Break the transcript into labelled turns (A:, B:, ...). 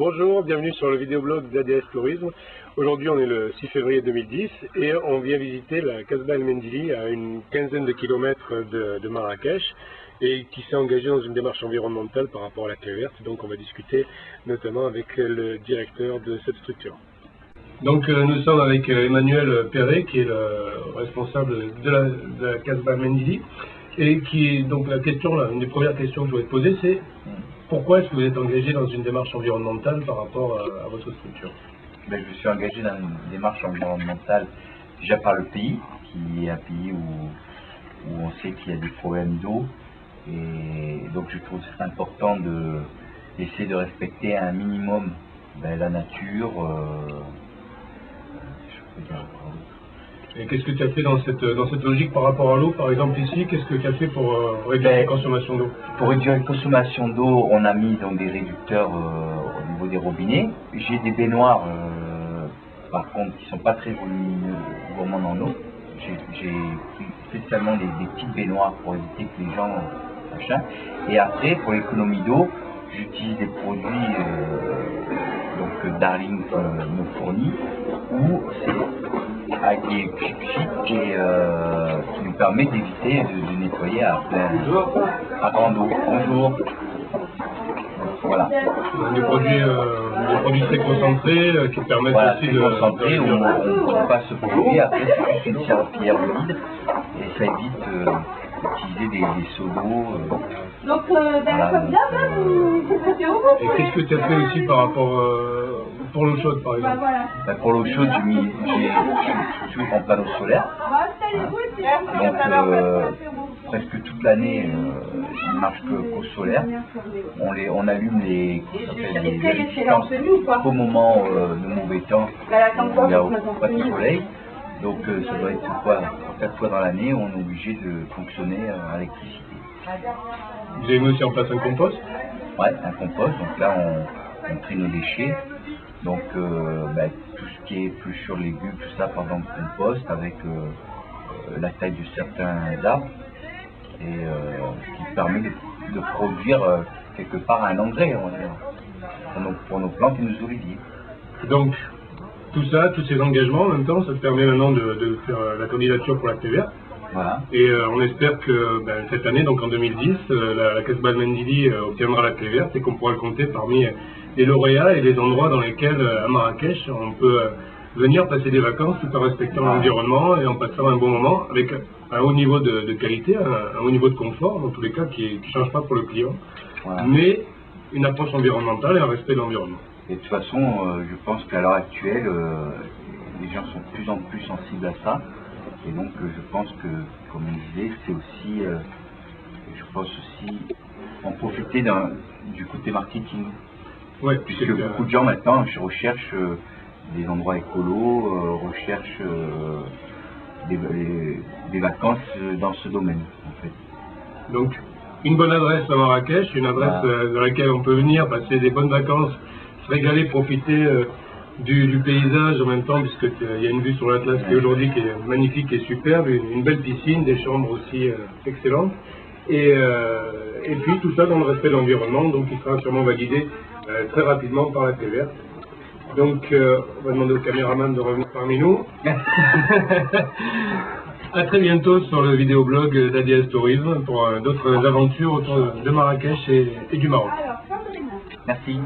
A: Bonjour, bienvenue sur le vidéoblog d'ADS Tourisme. Aujourd'hui on est le 6 février 2010 et on vient visiter la Casbah El Mendili à une quinzaine de kilomètres de Marrakech et qui s'est engagé dans une démarche environnementale par rapport à la clé verte. Donc on va discuter notamment avec le directeur de cette structure. Donc nous sommes avec Emmanuel Perret qui est le responsable de la Casbah El Mendili et qui donc une des premières questions que je voudrais te poser c'est pourquoi est-ce que vous êtes engagé dans une démarche environnementale par rapport à votre structure?
B: Je suis engagé dans une démarche environnementale déjà par le pays, qui est un pays où on sait qu'il y a des problèmes d'eau, et donc je trouve c'est important d'essayer de respecter un minimum la nature.
A: Et qu'est-ce que tu as fait dans cette logique par rapport à l'eau, par exemple ici? Qu'est-ce que tu as fait pour réduire la consommation d'eau?
B: Pour réduire la consommation d'eau, on a mis donc des réducteurs au niveau des robinets. J'ai des baignoires, par contre, qui ne sont pas très gourmandes en eau. J'ai pris spécialement des petites baignoires pour éviter que les gens machin. Et après, pour l'économie d'eau, j'utilise des produits que Darling me fournit, où qui est chic et qui nous permet d'éviter de nettoyer à grande eau. Bonjour. Voilà.
A: Des produits très concentrés qui permettent aussi de
B: concentrer. On passe ce produit, après c'est juste une serpillière humide et ça évite d'utiliser des seaux d'eau.
C: Donc, comme
A: et qu'est-ce que tu as fait aussi par rapport pour l'eau chaude, par exemple?
B: Pour l'eau chaude, je suis en panneau solaire. Donc, presque toute l'année, il ne marche qu'au solaire. On allume les récipients qu'au moment de mauvais temps, il n'y a pas de soleil. Donc, ça doit être 4 fois dans l'année, on est obligé de fonctionner à l'électricité.
A: Vous avez mis aussi en place un compost?
B: Ouais, un compost. Donc là, on trie nos déchets. Donc, tout ce qui est épluchures, légumes, tout ça, par exemple, compost avec la taille de certains arbres. Et ce qui permet de produire quelque part un engrais, on va dire, pour nos plantes et nos oliviers.
A: Donc, tout ça, tous ces engagements, en même temps, ça te permet maintenant de faire la candidature pour la clé verte.
B: Voilà.
A: Et on espère que cette année, donc en 2010, la Casbah El Mendili obtiendra la clé verte et qu'on pourra le compter parmi les lauréats et les endroits dans lesquels, à Marrakech, on peut venir passer des vacances tout en respectant l'environnement et en passant un bon moment avec un haut niveau de qualité, un haut niveau de confort, dans tous les cas, qui ne change pas pour le client, voilà. Mais une approche environnementale et un respect de l'environnement.
B: Et de toute façon, je pense qu'à l'heure actuelle, les gens sont de plus en plus sensibles à ça. Et donc je pense que, comme on disait, c'est aussi, je pense aussi, en profiter du côté marketing.
A: Ouais,
B: puisque beaucoup de gens maintenant recherchent des endroits écolos, recherchent des vacances dans ce domaine, en fait.
A: Donc, une bonne adresse à Marrakech, une adresse dans laquelle on peut venir passer des bonnes vacances, se régaler, profiter du paysage en même temps, puisqu'il y a une vue sur l'Atlas qui aujourd'hui qui est magnifique et superbe, une belle piscine, des chambres aussi excellentes, et puis tout ça dans le respect de l'environnement, donc qui sera sûrement validé très rapidement par la clé verte. Donc on va demander au caméraman de revenir parmi nous. À très bientôt sur le vidéoblog d'ADS Tourisme pour d'autres aventures autour de Marrakech et du Maroc.
B: Merci.